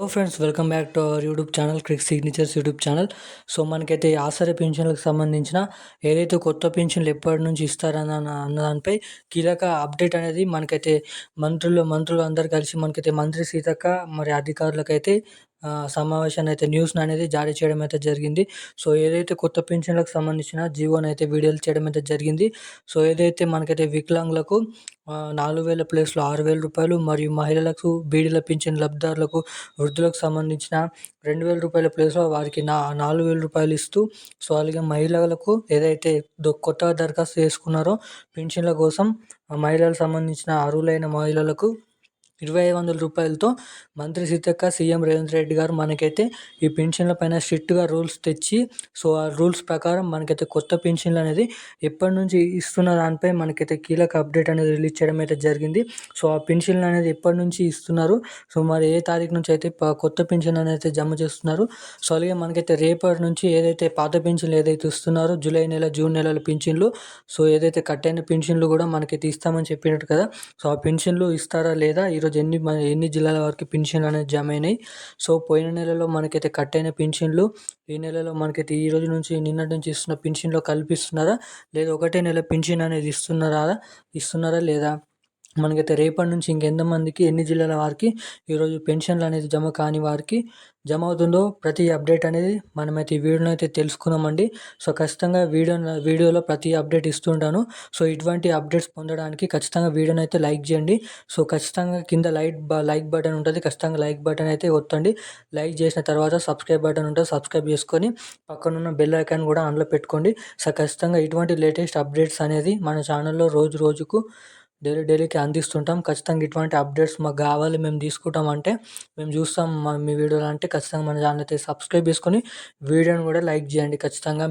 Hello friends, welcome back to our YouTube channel Crick signatures YouTube channel. So మనకైతే ఆసరా పింఛన్లకు సంబంధించిన ఏదైతే కొత్త పింఛన్లు ఎప్పటి నుంచి ఇస్తారన్న అన్న దానిపై కీలక అప్డేట్ అనేది మనకైతే మంత్రులు అందరూ కలిసి మనకైతే మంత్రి సీతక్క మరి అధికారులకైతే సమావేశాన్ని అయితే న్యూస్ని అనేది జారీ చేయడం అయితే జరిగింది. సో ఏదైతే కొత్త పింఛన్లకు సంబంధించిన జీవోని అయితే విడుదల చేయడం అయితే జరిగింది. సో ఏదైతే మనకైతే వికలాంగులకు 4,000 ప్లేస్లో 6,000 రూపాయలు, మరియు మహిళలకు బీడీల పింఛన్ లబ్ధిదారులకు వృద్ధులకు సంబంధించిన 2,000 రూపాయల ప్లేస్లో వారికి 4,000 రూపాయలు ఇస్తూ, సో అలాగే మహిళలకు ఏదైతే కొత్తగా దరఖాస్తు చేసుకున్నారో పింఛన్ల కోసం మహిళలకు సంబంధించిన అర్హులైన మహిళలకు 2,500 రూపాయలతో మంత్రి సీతక్క, సీఎం రేవంత్ రెడ్డి గారు మనకైతే ఈ పింఛన్ల పైన స్ట్రిక్ట్గా రూల్స్ తెచ్చి, సో ఆ రూల్స్ ప్రకారం మనకైతే కొత్త పింఛన్లు అనేది ఎప్పటి నుంచి ఇస్తున్న దానిపై మనకైతే కీలక అప్డేట్ అనేది రిలీజ్ చేయడం అయితే జరిగింది. సో ఆ పింఛన్లు అనేది ఎప్పటి నుంచి ఇస్తున్నారు, సో మరి ఏ తారీఖు నుంచి అయితే కొత్త పింఛన్ అనేది అయితే జమ చేస్తున్నారు. సో అలాగే మనకైతే రేపటి నుంచి ఏదైతే పాత పింఛన్లు ఏదైతే ఇస్తున్నారో జూలై నెల, జూన్ నెలల పింఛన్లు, సో ఏదైతే కట్టైన పింఛన్లు కూడా మనకైతే ఇస్తామని చెప్పినట్టు కదా. సో ఆ పింఛన్లు ఇస్తారా లేదా, ఈరోజు ఎన్ని జిల్లాల వరకు పింఛన్లు అనేది జమ అయినాయి, సో పోయిన నెలలో మనకైతే కట్టైన పింఛన్లు ఈ నెలలో మనకైతే ఈ రోజు నుంచి నిన్నటి నుంచి ఇస్తున్న పింఛన్లో కల్పిస్తున్నారా, లేదా ఒకటే నెల పింఛన్ అనేది ఇస్తున్నారా లేదా, మనకైతే రేపటి నుంచి ఇంకెంతమందికి ఎన్ని జిల్లాల వారికి ఈరోజు పెన్షన్లు అనేది జమ కాని వారికి జమ అవుతుందో ప్రతి అప్డేట్ అనేది మనమైతే ఈ వీడియోలో అయితే తెలుసుకుందామండి. సో ఖచ్చితంగా వీడియోలో ప్రతి అప్డేట్ ఇస్తుంటాను. సో ఇటువంటి అప్డేట్స్ పొందడానికి ఖచ్చితంగా వీడియోని అయితే లైక్ చేయండి. సో ఖచ్చితంగా కింద లైక్ బటన్ ఉంటుంది, ఖచ్చితంగా లైక్ బటన్ అయితే ఒత్తండి. లైక్ చేసిన తర్వాత సబ్స్క్రైబ్ బటన్ ఉంటుంది, సబ్స్క్రైబ్ చేసుకొని పక్కనున్న బెల్ ఐకాన్ కూడా ఆన్లో పెట్టుకోండి. సో ఖచ్చితంగా ఇటువంటి లేటెస్ట్ అప్డేట్స్ అనేది మన ఛానల్లో రోజుకు డైలీకి అందిస్తుంటాం. ఖచ్చితంగా ఇటువంటి అప్డేట్స్ మాకు కావాలి, మేము తీసుకుంటామంటే మేము చూస్తాం మీ వీడియోలు అంటే ఖచ్చితంగా మన ఛానల్ అయితే సబ్స్క్రైబ్ చేసుకొని వీడియోని కూడా లైక్ చేయండి. ఖచ్చితంగా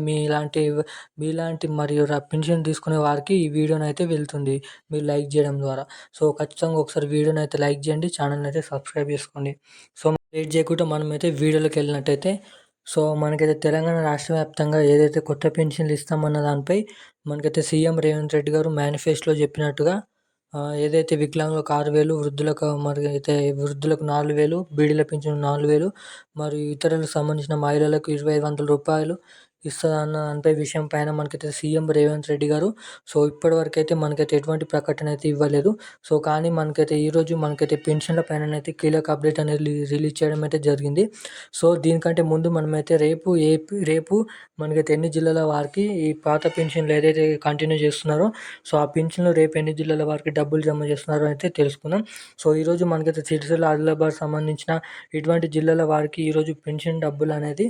మీలాంటి మరియు పింఛన్ తీసుకునే వారికి ఈ వీడియోని అయితే వెళ్తుంది మీరు లైక్ చేయడం ద్వారా. సో ఖచ్చితంగా ఒకసారి వీడియోని అయితే లైక్ చేయండి, ఛానల్ని అయితే సబ్స్క్రైబ్ చేసుకోండి. సో లేట్ చేయకుండా మనమైతే వీడియోలోకి వెళ్ళినట్టయితే, సో మనకైతే తెలంగాణ రాష్ట్ర వ్యాప్తంగా ఏదైతే కొత్త పెన్షన్లు ఇస్తామన్న దానిపై మనకైతే సీఎం రేవంత్ రెడ్డి గారు మేనిఫెస్టోలో చెప్పినట్టుగా ఏదైతే వికలాంగులకు 6,000, వృద్ధులకు 4,000, బీడీల పింఛను 4,000, మరియు ఇతరులకు సంబంధించిన మహిళలకు 2,500 రూపాయలు ఇస్తుందన్న దానిపై విషయం పైన మనకైతే సీఎం రేవంత్ రెడ్డి గారు సో ఇప్పటివరకు అయితే మనకైతే ఎటువంటి ప్రకటన అయితే ఇవ్వలేదు. సో కానీ మనకైతే ఈరోజు మనకైతే పెన్షన్ల పైన అయితే కీలక అప్డేట్ అనేది రిలీజ్ చేయడం అయితే జరిగింది. సో దీనికంటే ముందు మనమైతే రేపు మనకైతే ఎన్ని జిల్లాల వారికి ఈ పాత పెన్షన్లు ఏదైతే కంటిన్యూ చేస్తున్నారో, సో ఆ పెన్షన్లు రేపు ఎన్ని జిల్లాల వారికి డబ్బులు జమ చేస్తున్నారో అయితే తెలుసుకుందాం. సో ఈరోజు మనకైతే సిరిసిల్ల, ఆదిలాబాద్ సంబంధించిన ఇటువంటి జిల్లాల వారికి ఈరోజు పెన్షన్ డబ్బులు అనేది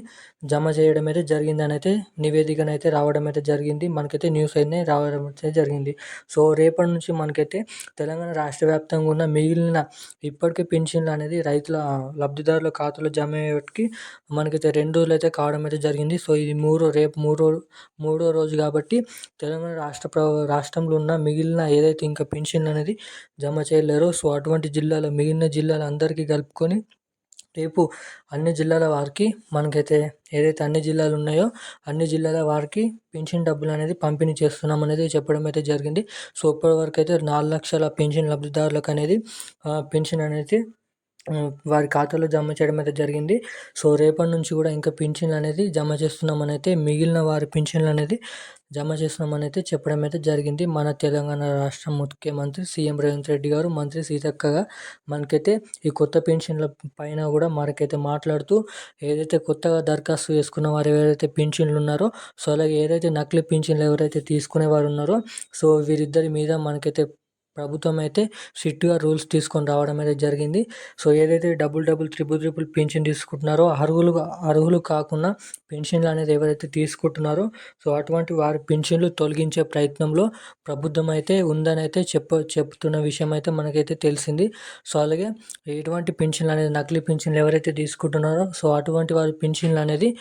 జమ చేయడం అయితే జరిగిందని అయితే నివేదికను అయితే రావడం అయితే జరిగింది. మనకైతే న్యూస్ అయితే రావడం అయితే జరిగింది. సో రేపటి నుంచి మనకైతే తెలంగాణ రాష్ట్ర వ్యాప్తంగా ఉన్న మిగిలిన ఇప్పటికే పెన్షన్లు అనేది రైతుల లబ్ధిదారుల ఖాతాలో జమ అయ్యేటికి మనకైతే 2 రోజులు అయితే కావడం అయితే జరిగింది. సో ఇది రేపు మూడో రోజు కాబట్టి తెలంగాణ రాష్ట్రంలో ఉన్న మిగిలిన ఏదైతే ఇంకా పెన్షన్లు అనేది జమ చేయలేరో, సో అటువంటి మిగిలిన జిల్లాల అందరికీ కలుపుకొని రేపు అన్ని జిల్లాల వారికి మనకైతే ఏదైతే అన్ని జిల్లాలు ఉన్నాయో అన్ని జిల్లాల వారికి పెన్షన్ డబ్బులు అనేది పంపిణీ చేస్తున్నాం అనేది చెప్పడం అయితే జరిగింది. సో ఇప్పటివరకు అయితే 4 లక్షల పెన్షన్ లబ్ధిదారులకు అనేది పెన్షన్ అనేది వారి ఖాతాలో జమ చేయడం అయితే జరిగింది. సో రేపటి నుంచి కూడా ఇంకా పింఛన్లు అనేది జమ చేస్తున్నామని అయితే మిగిలిన వారి పింఛన్లు అనేది జమ చేస్తున్నామని అయితే చెప్పడం అయితే జరిగింది. మన తెలంగాణ రాష్ట్ర ముఖ్యమంత్రి సీఎం రేవంత్ రెడ్డి గారు, మంత్రి సీతక్కగా మనకైతే ఈ కొత్త పెన్షన్ల పైన కూడా మనకైతే మాట్లాడుతూ ఏదైతే కొత్తగా దరఖాస్తు చేసుకున్న వారు ఎవరైతే పింఛన్లు ఉన్నారో, సో అలాగే ఏదైతే నకిలీ పింఛన్లు ఎవరైతే తీసుకునే వారు ఉన్నారో, సో వీరిద్దరి మీద మనకైతే ప్రభుత్వం అయితే స్ట్రిక్ట్గా రూల్స్ తీసుకొని రావడం అయితే జరిగింది. సో ఏదైతే డబుల్ ట్రిపుల్ పింఛన్ తీసుకుంటున్నారో అర్హులు కాకుండా పెన్షన్లు అనేది ఎవరైతే తీసుకుంటున్నారో, సో అటువంటి వారి పెన్షన్లు తొలగించే ప్రయత్నంలో ప్రభుత్వం అయితే ఉందని అయితే చెప్తున్న విషయం అయితే మనకైతే తెలిసింది. సో అలాగే ఎటువంటి పెన్షన్లు అనేది నకిలీ పెన్షన్లు ఎవరైతే తీసుకుంటున్నారో, సో అటువంటి వారి పెన్షన్లు అనేది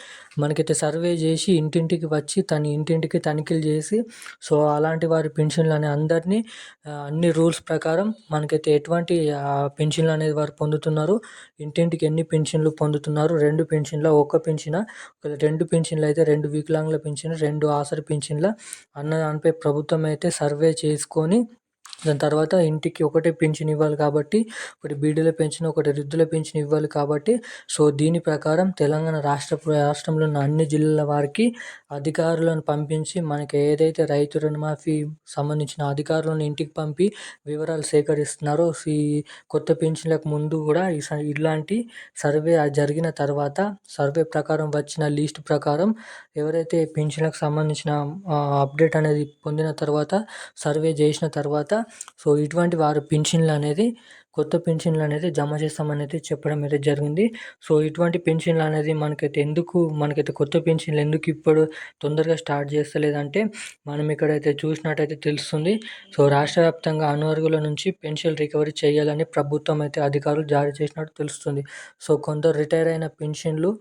మనకైతే సర్వే చేసి ఇంటింటికి వచ్చి ఇంటింటికి తనిఖీలు చేసి, సో అలాంటి వారి పెన్షన్లు అనే అందరినీ అన్ని రూల్స్ ప్రకారం మనకైతే ఎటువంటి పెన్షన్లు అనేది వారు పొందుతున్నారు, ఇంటింటికి ఎన్ని పెన్షన్లు పొందుతున్నారు, 2 పెన్షన్ల, 1 పెన్షనా, 2 పెన్షన్లు అయితే 2 వికలాంగుల పెన్షన్, 2 ఆసరా పెన్షన్ల అన్న దానిపై ప్రభుత్వం అయితే సర్వే చేసుకొని దాని తర్వాత ఇంటికి ఒకటే పింఛన్ ఇవ్వాలి కాబట్టి, ఒకటి బీడీల పెన్షన్, ఒకటి వృద్ధుల పెన్షన్ ఇవ్వాలి కాబట్టి, సో దీని ప్రకారం తెలంగాణ రాష్ట్రంలో ఉన్న అన్ని జిల్లాల వారికి అధికారులను పంపించి మనకి ఏదైతే రైతు రుణమాఫీ సంబంధించిన అధికారులను ఇంటికి పంపి వివరాలు సేకరిస్తున్నారో, ఈ కొత్త పెన్షన్లకు ముందు కూడా ఇలాంటి సర్వే జరిగిన తర్వాత, సర్వే ప్రకారం వచ్చిన లిస్ట్ ప్రకారం ఎవరైతే పెన్షన్లకు సంబంధించిన అప్డేట్ అనేది పొందిన తర్వాత, సర్వే చేసిన తర్వాత, సో ఇటువంటి వారు పెన్షన్లు అనేది కొత్త పెన్షన్లు అనేది జమ చేస్తామనేది చెప్పడం అయితే జరిగింది. సో ఇటువంటి పెన్షన్లు అనేది మనకైతే కొత్త పెన్షన్లు ఎందుకు ఇప్పుడు తొందరగా స్టార్ట్ చేస్తలేదంటే, మనం ఇక్కడైతే చూసినట్టయితే తెలుస్తుంది. సో రాష్ట్ర వ్యాప్తంగా అణగారిన నుంచి పెన్షన్ రికవరీ చేయాలని ప్రభుత్వం అయితే అధికారులు జారీ చేసినట్టు తెలుస్తుంది. సో కొందరు రిటైర్ అయిన పెన్షన్లు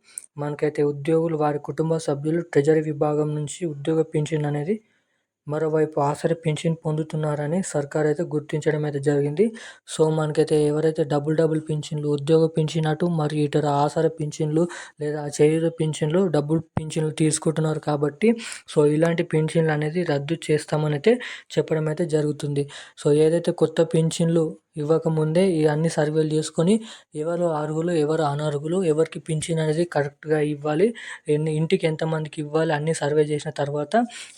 మనకైతే ఉద్యోగులు, వారి కుటుంబ సభ్యులు ట్రెజరీ విభాగం నుంచి ఉద్యోగ పెన్షన్ అనేది, మరోవైపు ఆసరా పెన్షన్ పొందుతున్నారని సర్కార్ అయితే గుర్తించడం అయితే జరిగింది. సో మనకైతే ఎవరైతే డబుల్ పింఛన్లు, ఉద్యోగ పింఛన్ అటు మరియు ఇతర ఆసరా పింఛన్లు లేదా చేయూత పింఛన్లు, డబుల్ పింఛన్లు తీసుకుంటున్నారు కాబట్టి, సో ఇలాంటి పెన్షన్లు అనేది రద్దు చేస్తామని అయితే చెప్పడం అయితే జరుగుతుంది. సో ఏదైతే కొత్త పెన్షన్లు ఇవ్వకముందే ఈ అన్ని సర్వేలు చేసుకొని ఎవరు అర్హులు, ఎవరు అనర్హులు, ఎవరికి పింఛన్ అనేది కరెక్ట్గా ఇవ్వాలి, ఇంటికి ఎంతమందికి ఇవ్వాలి అన్ని సర్వే చేసిన తర్వాత,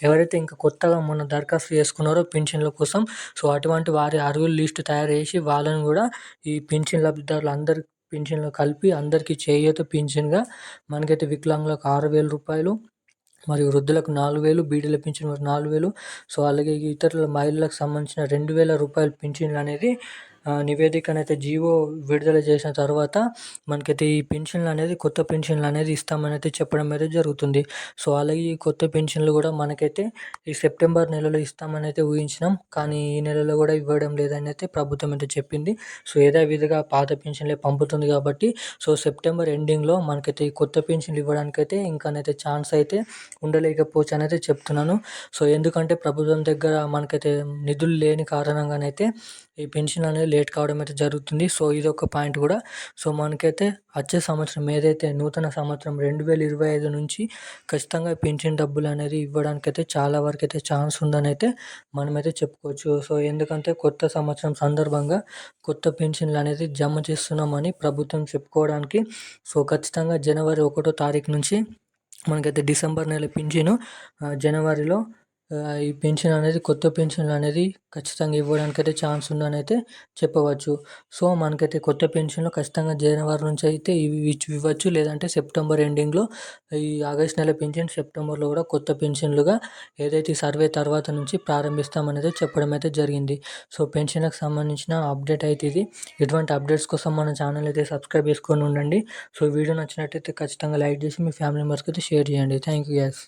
ఎవరైతే ఇంకా కొత్తగా మొన్న దరఖాస్తు చేసుకున్నారో పింఛన్ల కోసం, సో అటువంటి వారి అర్హుల లిస్టు తయారు చేసి వాళ్ళని కూడా ఈ పింఛన్ లబ్ధిదారులు అందరి పింఛన్లు కలిపి అందరికీ చేయూత పింఛన్గా మనకైతే వికలాంగులకు 6,000 రూపాయలు మరియు వృద్ధులకు 4,000, బీడీల పింఛన్ 4,000, సో అలాగే ఇతరుల మహిళలకు సంబంధించిన 2,000 రూపాయల పింఛన్లు అనేది నివేదికనైతే జీవో విడుదల చేసిన తర్వాత మనకైతే ఈ పెన్షన్లు అనేది కొత్త పెన్షన్లు అనేది ఇస్తామని అయితే చెప్పడం అయితే జరుగుతుంది. సో అలాగే ఈ కొత్త పెన్షన్లు కూడా మనకైతే ఈ సెప్టెంబర్ నెలలో ఇస్తామని అయితే ఊహించినాం, కానీ ఈ నెలలో కూడా ఇవ్వడం లేదని అయితే ప్రభుత్వం అయితే చెప్పింది. సో యథావిధిగా పాత పెన్షన్లే పంపుతుంది కాబట్టి, సో సెప్టెంబర్ ఎండింగ్లో మనకైతే ఈ కొత్త పెన్షన్లు ఇవ్వడానికైతే ఇంకానైతే ఛాన్స్ అయితే ఉండలేకపోవచ్చు అని అయితే చెప్తున్నాను. సో ఎందుకంటే ప్రభుత్వం దగ్గర మనకైతే నిధులు లేని కారణంగానైతే ఈ పెన్షన్ అనేది లేట్ కావడం అయితే జరుగుతుంది. సో ఇది ఒక పాయింట్ కూడా. సో మనకైతే వచ్చే సంవత్సరం ఏదైతే నూతన సంవత్సరం 2025 నుంచి ఖచ్చితంగా పెన్షన్ డబ్బులు అనేది ఇవ్వడానికైతే చాలా వరకు అయితే ఛాన్స్ ఉందని అయితే మనమైతే చెప్పుకోవచ్చు. సో ఎందుకంటే కొత్త సంవత్సరం సందర్భంగా కొత్త పెన్షన్లు అనేది జమ చేస్తున్నామని ప్రభుత్వం చెప్పుకోవడానికి, సో ఖచ్చితంగా జనవరి 1వ తారీఖు నుంచి మనకైతే డిసెంబర్ నెల పింఛను జనవరిలో ఈ పెన్షన్ అనేది కొత్త పెన్షన్లు అనేది ఖచ్చితంగా ఇవ్వడానికైతే ఛాన్స్ ఉందని అయితే చెప్పవచ్చు. సో మనకైతే కొత్త పెన్షన్లు ఖచ్చితంగా జనవరి నుంచి అయితే ఇవ్వచ్చు, లేదంటే సెప్టెంబర్ ఎండింగ్లో ఈ ఆగస్ట్ నెల పెన్షన్ సెప్టెంబర్లో కూడా కొత్త పెన్షన్లుగా ఏదైతే సర్వే తర్వాత నుంచి ప్రారంభిస్తామనేది చెప్పడం అయితే జరిగింది. సో పెన్షన్లకు సంబంధించిన అప్డేట్ అయితే ఇది. ఇటువంటి అప్డేట్స్ కోసం మన ఛానల్ అయితే సబ్స్క్రైబ్ చేసుకొని ఉండండి. సో వీడియో నచ్చినట్టయితే ఖచ్చితంగా లైక్ చేసి మీ ఫ్యామిలీ మెంబర్స్కి అయితే షేర్ చేయండి. Thank you guys.